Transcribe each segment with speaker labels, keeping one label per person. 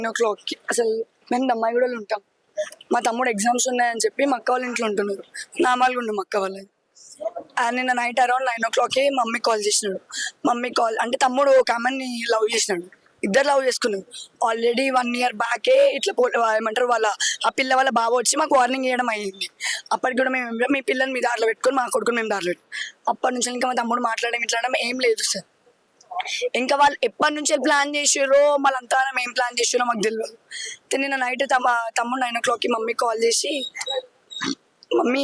Speaker 1: 9 o'clock అసలు మేము దమ్మాయిగూడలో ఉంటాం. మా తమ్ముడు ఎగ్జామ్స్ ఉన్నాయని చెప్పి మా అక్క వాళ్ళ ఇంట్లో ఉంటున్నారు. నార్మల్గా ఉండు మా అక్క వాళ్ళది. నిన్న night around 9 o'clock mummy call చేసినాడు. మమ్మీ కాల్ అంటే తమ్ముడు ఒక అమ్మాయిని లవ్ చేసినాడు. ఇద్దరు లవ్ చేసుకున్నారు. ఆల్రెడీ 1 year బ్యాకే ఇట్లా ఏమంటారు ఆ పిల్ల వాళ్ళ బావ వచ్చి మాకు వార్నింగ్ ఇవ్వడం అయ్యింది. అప్పటికి కూడా మేము మీ పిల్లని మీ దారిలో పెట్టుకొని మా కొడుకుని మేము దారిలో పెట్టుకుని అప్పటి నుంచి ఇంకా మా తమ్ముడు మాట్లాడడం ఏం లేదు సార్. ఇంకా వాళ్ళు ఎప్పటి నుంచే ప్లాన్ చేసారో మళ్ళంతా ఏం ప్లాన్ చేసారో మాకు తెలియదు. నిన్న నైట్ తమ్ముడు 9 o'clock మమ్మీ కాల్ చేసి, మమ్మీ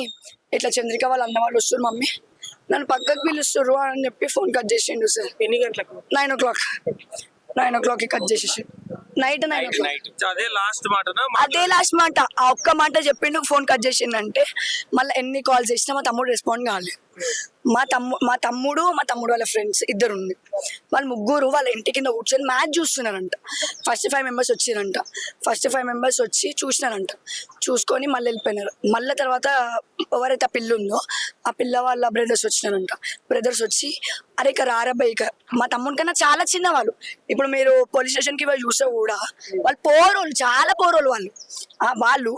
Speaker 1: ఇట్లా చంద్రిక వాళ్ళు అన్న వాళ్ళు వస్తారు మమ్మీ, నన్ను పక్కకు పిలుస్తారు అని చెప్పి ఫోన్ కట్ చేసిండు సార్.
Speaker 2: ఎన్ని గంటలకు?
Speaker 1: 9 o'clock కట్ చేసేసి నైట్ 9 o'clock.
Speaker 2: అదే లాస్ట్
Speaker 1: మాట. ఆ ఒక్క మాట చెప్పిండు, ఫోన్ కట్ చేసిండంటే మళ్ళీ ఎన్ని కాల్స్ చేసినా మా తమ్ముడు రెస్పాండ్ కాలేదు. మా తమ్ముడు వాళ్ళ ఫ్రెండ్స్ ఇద్దరు ఉంది. వాళ్ళు ముగ్గురు వాళ్ళ ఇంటి కింద కూర్చొని మ్యాచ్ చూస్తున్నారంట. ఫస్ట్ 5 members వచ్చినారంట. ఫస్ట్ 5 members వచ్చి చూసినారంట. చూసుకొని మళ్ళీ వెళ్ళిపోయినారు. మళ్ళీ తర్వాత ఎవరైతే ఆ పిల్ల ఉందో ఆ పిల్ల వాళ్ళ బ్రదర్స్ వచ్చినారంట. బ్రదర్స్ వచ్చి అరే ఇక రారబ్బాయి, ఇక మా తమ్ముడి కన్నా చాలా చిన్న వాళ్ళు. ఇప్పుడు మీరు పోలీస్ స్టేషన్కి పోయి చూస్తే కూడా వాళ్ళు పోరోళ్ళు, చాలా పోరోళ్ళు వాళ్ళు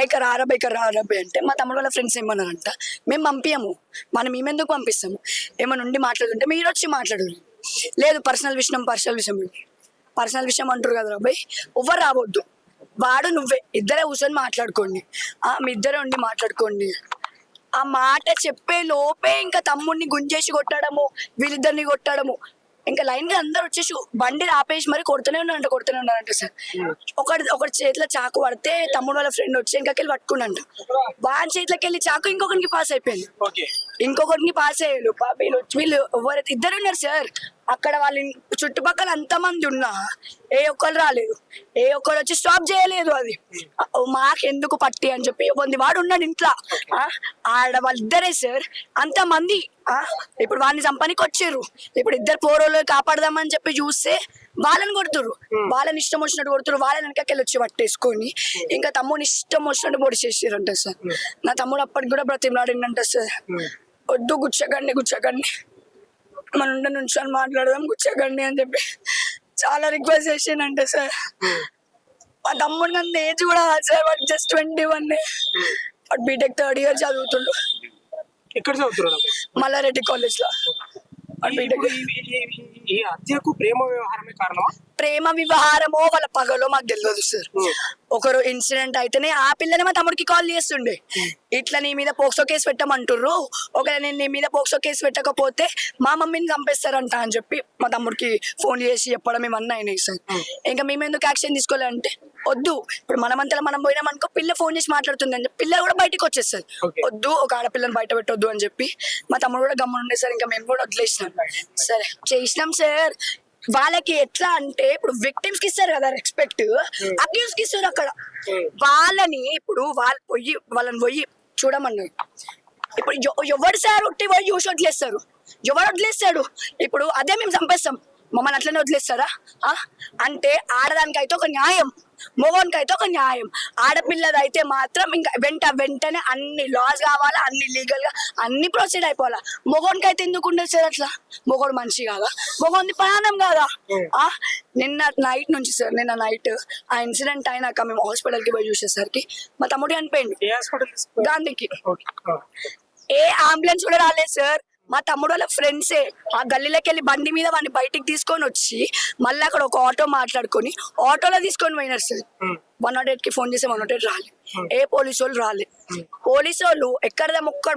Speaker 1: ఇక రారబ్బాయి అంటే మా తమ్ముడు వాళ్ళ ఫ్రెండ్స్ ఏమన్నారంట, మేము పంపించము, మేమెందుకు పంపిస్తాము, ఏమైనా ఉండి మాట్లాడుతుంటే మీరు వచ్చి మాట్లాడు, లేదు పర్సనల్ విషయం అంటారు కదా అబ్బాయి, ఎవ్వరు రావద్దు, వాడు నువ్వే ఇద్దరే కూర్చొని మాట్లాడుకోండి, మీ ఇద్దరే ఉండి మాట్లాడుకోండి. ఆ మాట చెప్పే లోపే ఇంకా తమ్ముడిని గుంజేసి కొట్టడము, వీళ్ళిద్దరిని కొట్టడము, ఇంకా లైన్ గా అందరు వచ్చేసి బండి ఆపేసి మరి కొడుతూనే ఉన్నారంట సార్. ఒకటి చేతిలో చాకు పడితే తమ్ముడు వాళ్ళ ఫ్రెండ్ వచ్చి ఇంకొకరికి పట్టుకున్నాంట. వాని చేతిలోకి వెళ్ళి చాకు ఇంకొకరికి పాస్ అయిపోయింది. ఇంకొకరికి పాస్ అయ్యారు. వీళ్ళు ఎవరైతే ఇద్దరు ఉన్నారు సార్ అక్కడ, వాళ్ళ చుట్టుపక్కల అంతమంది ఉన్నా ఏ ఒక్కరు రాలేదు, ఏ ఒక్కరు వచ్చి స్టాప్ చేయలేదు. అది మాకెందుకు పట్టి అని చెప్పి వాడు ఉన్నాడు ఇంట్లో. ఆడ వాళ్ళిద్దరే సార్ అంతమంది. ఇప్పుడు వాడిని చంపనికి వచ్చారు. ఇప్పుడు ఇద్దరు పోరోళ్ళు కాపాడదామని చెప్పి చూస్తే వాళ్ళని కొడుతురు, వాళ్ళని ఇష్టం వచ్చినట్టు కొడుతురు. వాళ్ళని వెనకకెళ్ళి వచ్చి పట్టేసుకొని ఇంకా తమ్ముని ఇష్టం వచ్చినట్టు పొడి చేసారంట సార్. నా తమ్ముడు అప్పటికి కూడా బ్రతిమలాడిందంట సార్, వద్దు గుచ్చకండి మన నుంచి మాట్లాడదాం కూర్చోకండి అని చెప్పి చాలా రిక్వెస్ట్ చేసానంటే సార్. మా తమ్ముడు నన్ను ఏజ్ కూడా సార్, వాడు జస్ట్ 21. వాడు బీటెక్ 3rd year చదువుతుండు.
Speaker 2: ఎక్కడ చదువుతున్నాడు?
Speaker 1: మల్లారెడ్డి కాలేజ్ లో.
Speaker 2: ఈ హత్యకు ప్రేమ వ్యవహారమే కారణమా?
Speaker 1: ప్రేమ వ్యవహారమో వాళ్ళ పగలో మాకు తెలియదు సార్. ఒకరు ఇన్సిడెంట్ అయితేనే ఆ పిల్లని మా తమ్ముడికి కాల్ చేస్తుండే, ఇట్లా నీ మీద పోక్సో కేసు పెట్టమంటుర్రు, ఒకవేళ నేను నీ మీద పోక్సో కేసు పెట్టకపోతే మా మమ్మీని చంపేస్తారంట అని చెప్పి మా తమ్ముడికి ఫోన్ చేసి చెప్పడం ఇవన్నీ అయినాయి సార్. ఇంకా మేము ఎందుకు యాక్షన్ తీసుకోవాలంటే వద్దు, ఇప్పుడు మనమంతా మనం పోయినాం అనుకో పిల్ల ఫోన్ చేసి మాట్లాడుతుంది అని చెప్పి పిల్లలు కూడా బయటకు వచ్చేస్తారు. వద్దు, ఒక ఆడపిల్లని బయట పెట్టొద్దు అని చెప్పి మా తమ్ముడు కూడా గమ్మునుండే సార్. ఇంకా మేము కూడా వదిలేసినాం. సరే చేసినాం సార్. వాళ్ళకి ఎట్లా అంటే ఇప్పుడు విక్టిమ్స్ కి ఇస్తారు కదా రెస్పెక్ట్, అక్యూజ్ కి ఇస్తారు అక్కడ. వాళ్ళని ఇప్పుడు వాళ్ళని పోయి చూడమన్నారు. ఇప్పుడు ఎవరు సార్ ఉట్టి పోయి చూసి వదిలేస్తారు, ఎవరు వదిలేస్తాడు? ఇప్పుడు అదే మేము చంపేస్తాం, మమ్మల్ని అట్లనే వదిలేస్తారా? అంటే ఆడదానికి అయితే ఒక న్యాయం, మగవానికి అయితే ఒక న్యాయం. ఆడపిల్లదైతే మాత్రం ఇంకా వెంటనే అన్ని లాస్ కావాలా, అన్ని లీగల్ గా అన్ని ప్రొసీడ్ అయిపోవాలా. మగవానికి అయితే ఎందుకు ఉండదు సార్ అట్లా? మగవాడు మనిషి కాదా? మగవాడి ప్రాణం కాదా? నిన్న నైట్ ఆ ఇన్సిడెంట్ అయినాక మేము హాస్పిటల్ కి పోయి చూసేసరికి మా తమ్ముడు చనిపోయింది. గాంధీకి. ఏ అంబులెన్స్ కూడా రాలేదు సార్. మా తమ్ముడు వాళ్ళ ఫ్రెండ్సే ఆ గల్లీలోకి వెళ్ళి బండి మీద వాడిని బయటికి తీసుకొని వచ్చి మళ్ళీ అక్కడ ఒక ఆటో మాట్లాడుకొని ఆటోలో తీసుకొని పోయినారు సార్. 108 కి ఫోన్ చేసి 108 రాలే, ఏ పోలీసు వాళ్ళు రాలే. పోలీసు వాళ్ళు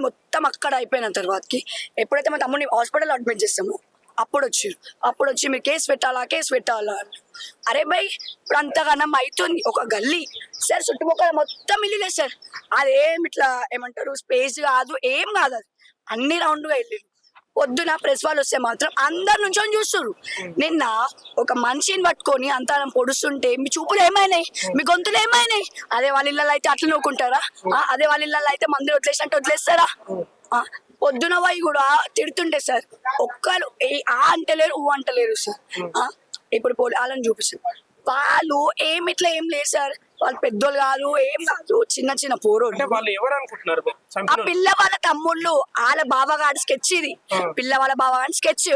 Speaker 1: మొత్తం అక్కడ అయిపోయిన తర్వాతకి ఎప్పుడైతే మా తమ్ముడిని హాస్పిటల్ అడ్మిట్ చేస్తామో అప్పుడు వచ్చి మీరు కేసు పెట్టాలా అరే బై ఇప్పుడు అంతగానం అవుతుంది. ఒక గల్లీ సార్, చుట్టుపక్కల మొత్తం ఇల్లులే సార్. అదేం ఇట్లా ఏమంటారు స్పేస్ కాదు, ఏం కాదు, అది అన్ని రౌండ్ గా వెళ్ళి పొద్దున ప్రెస్ వాళ్ళు వస్తే మాత్రం అందరు నుంచి చూస్తారు. నిన్న ఒక మనిషిని పట్టుకొని అంతా పొడుస్తుంటే మీ చూపులు ఏమైనాయి, మీ గొంతులు ఏమైనాయి? అదే వాళ్ళ ఇళ్ళలో అయితే అట్లా నవ్వుకుంటారా? అదే వాళ్ళ ఇళ్ళలో అయితే మంది వదిలేసినట్టు వదిలేస్తారా? పొద్దున పోయి కూడా తిడుతుంటే సార్ ఒక్కరు అంటలేరు, అంటలేరు సార్. ఇప్పుడు వాళ్ళని చూపిస్తారు. వాళ్ళు ఏం లేదు సార్. వాళ్ళు పెద్దోళ్ళు కాదు, ఏం కాదు, చిన్న చిన్న
Speaker 2: అంటే
Speaker 1: పోరోళ్ళు.
Speaker 2: వాళ్ళు ఎవరు అనుకుంటున్నారు మీరు?
Speaker 1: ఆ
Speaker 2: చంపిన వాళ్ళు.
Speaker 1: పిల్ల వాళ్ళ తమ్ముళ్ళు, వాళ్ళ బావగాడి స్కెచ్ ఇది. పిల్ల వాళ్ళ బావగాడి స్కెచ్.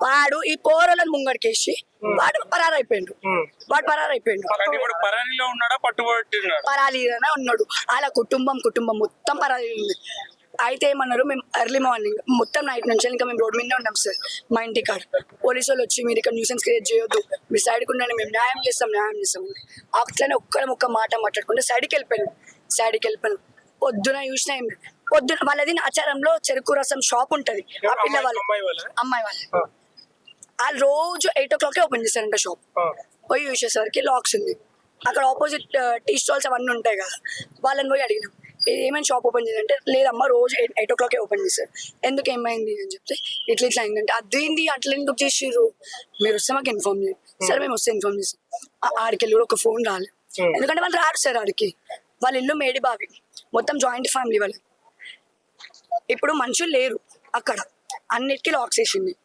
Speaker 1: వాడు ఈ పోరోళ్ళని ముంగడికేసి వాడు పరారైపోయిండు. వాడు పరారైపోయిండు.
Speaker 3: కానీ ఇప్పుడు పరారీలో ఉన్నాడా పట్టుబట్టినాడు?
Speaker 1: పరాలీలోనే ఉన్నాడు. వాళ్ళ కుటుంబం మొత్తం పరారీ ఉంది. అయితే ఏమన్నారు, మేము ఎర్లీ మార్నింగ్ మొత్తం నైట్ నుంచి ఇంకా మేము రోడ్ మీదనే ఉన్నాం సార్. మా ఇంటి కాడ పోలీసు వాళ్ళు వచ్చి మీరు ఇక్కడ న్యూసెన్స్ క్రియేట్ చేయొద్దు, మీరు సైడ్కి ఉండండి, మేము న్యాయం చేస్తాం అట్లనే ఒక్క మాట మాట్లాడుకుంటే సైడ్కి వెళ్ళిపోయాను. పొద్దున చూసిన పొద్దున వాళ్ళది ఆచారంలో చెరుకు రసం షాప్ ఉంటది. ఆ పిల్ల వాళ్ళ అమ్మాయి వాళ్ళ వాళ్ళు రోజు 8 o'clock ఓపెన్ చేస్తారంట షాప్. పోయి చూసేసరికి లాక్స్ ఉంది. అక్కడ ఆపోజిట్ టీ స్టాల్స్ అవన్నీ ఉంటాయి కదా, వాళ్ళని పోయి అడిగినాం ఏమైనా షాప్ ఓపెన్ చేయాలంటే లేదమ్మా రోజు 8 o'clock ఓపెన్ చేస్తారు. ఎందుకు ఏమైంది అని చెప్తే ఇట్లా అయిందంటే అదేంటి అట్లా ఎందుకు చేసిర్రు, మీరు వస్తే మాకు ఇన్ఫార్మ్ చేయండి. సరే మేము వస్తే ఇన్ఫార్మ్ చేస్తాం. ఆడికెళ్ళి కూడా ఒక ఫోన్ రాలేదు, ఎందుకంటే వాళ్ళు రారు సార్ ఆడికి. వాళ్ళ ఇల్లు మేడిబావి, మొత్తం జాయింట్ ఫ్యామిలీ వాళ్ళు. ఇప్పుడు మనుషులు లేరు అక్కడ, అన్నిటికీ లాక్స్ వేసింది.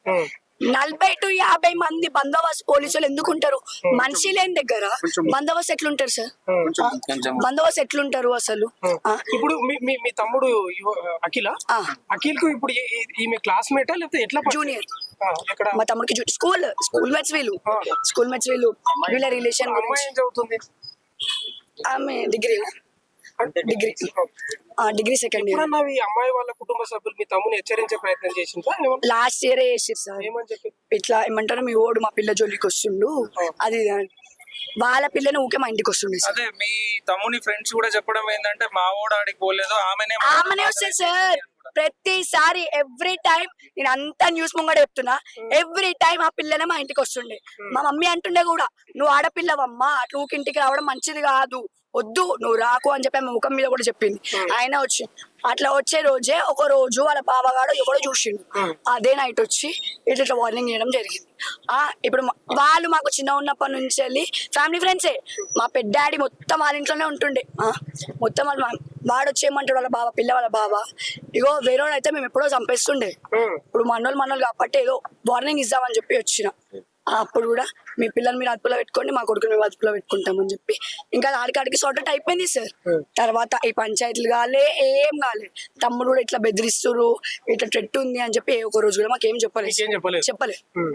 Speaker 1: 40 to 50 మంది బందోబస్తు పోలీసులు ఎందుకు ఉంటారు? మనిషి లేని దగ్గర బందోబస్తు ఎట్లుంటారు సార్? బందోబస్తు ఎట్లుంటారు అసలు?
Speaker 2: ఇప్పుడు మీ తమ్ముడు అఖిల, అఖిల్ కు ఇప్పుడు ఈమె క్లాస్మేటా లేకపోతే ఎట్లా?
Speaker 1: జూనియర్.
Speaker 2: ఎక్కడ?
Speaker 1: మా తమ్ముడికి స్కూల్ మేట్స్ వీళ్ళు వీళ్ళ రిలేషన్
Speaker 2: అమ్మాయి ఏం చదువుతుంది?
Speaker 1: ఆమె డిగ్రీ సెకండ్ ఇయర్.
Speaker 2: ఎప్పుడన్నా ఈ అమ్మాయి వాళ్ళ కుటుంబ సభ్యులు మీ తమ్ముని హెచ్చరించే ప్రయత్నం చేసిండ్రా?
Speaker 1: లాస్ట్ ఇయర్ చేసిరు సార్.
Speaker 2: ఏమని చెప్పి?
Speaker 1: ఇట్లా ఏమంటారు, మీ ఓడు మా పిల్ల జోలికి వస్తుండు అది ఇది అని. వాళ్ళ పిల్లని ఊకే మా ఇంటికి వస్తుండే సార్.
Speaker 3: అదే మీ తమ్ముని ఫ్రెండ్స్ కూడా చెప్పడం ఏంటంటే మా ఓడ ఆడికి పోలేదు,
Speaker 1: ఆమెనే వస్తుంది సార్ ప్రతిసారి. ఎవ్రీ టైం నేను అంతా న్యూస్ ముంగడ చెప్తున్నా, ఎవ్రీ టైం ఆ పిల్లనే మా ఇంటికి వస్తుండే. మా మమ్మీ అంటుండే కూడా, నువ్వు ఆడపిల్లవమ్మా అట్లా ఊకి ఇంటికి రావడం మంచిది కాదు, వద్దు నువ్వు రాకు అని చెప్పి ఆమె ముఖం మీద కూడా చెప్పింది. ఆయన వచ్చి అట్లా వచ్చే రోజే ఒక రోజు వాళ్ళ బావగాడు ఎవడో చూసిండు, అదే నైట్ వచ్చి ఇట్లా వార్నింగ్ చేయడం జరిగింది. ఇప్పుడు వాళ్ళు మాకు చిన్న ఉన్నప్పటి నుంచి వెళ్ళి ఫ్యామిలీ ఫ్రెండ్సే. మా పెద్ద డాడీ మొత్తం వాళ్ళ ఇంట్లోనే ఉంటుండే. మొత్తం వాడు వచ్చి ఏమంటాడు వాళ్ళ బావ, పిల్ల వాళ్ళ బావ, ఇగో వేరే అయితే మేము ఎప్పుడో చంపేస్తుండే, ఇప్పుడు మనోళ్ళు కాబట్టి ఏదో వార్నింగ్ ఇద్దామని చెప్పి వచ్చిన. అప్పుడు కూడా మీ పిల్లల్ని మీరు అదుపులో పెట్టుకోండి, మా కొడుకుని మేము అదుపులో పెట్టుకుంటామని చెప్పి ఇంకా ఆడికాడికి సార్ట్ అవుట్ అయిపోయింది సార్. తర్వాత ఈ పంచాయతీలు కాలే, ఏం కాలే. తమ్ముడు కూడా ఇట్లా బెదిరిస్తున్నారు, ఇట్లా ట్రెట్ ఉంది అని చెప్పి ఒక రోజు కూడా మాకేం చెప్పలేదు.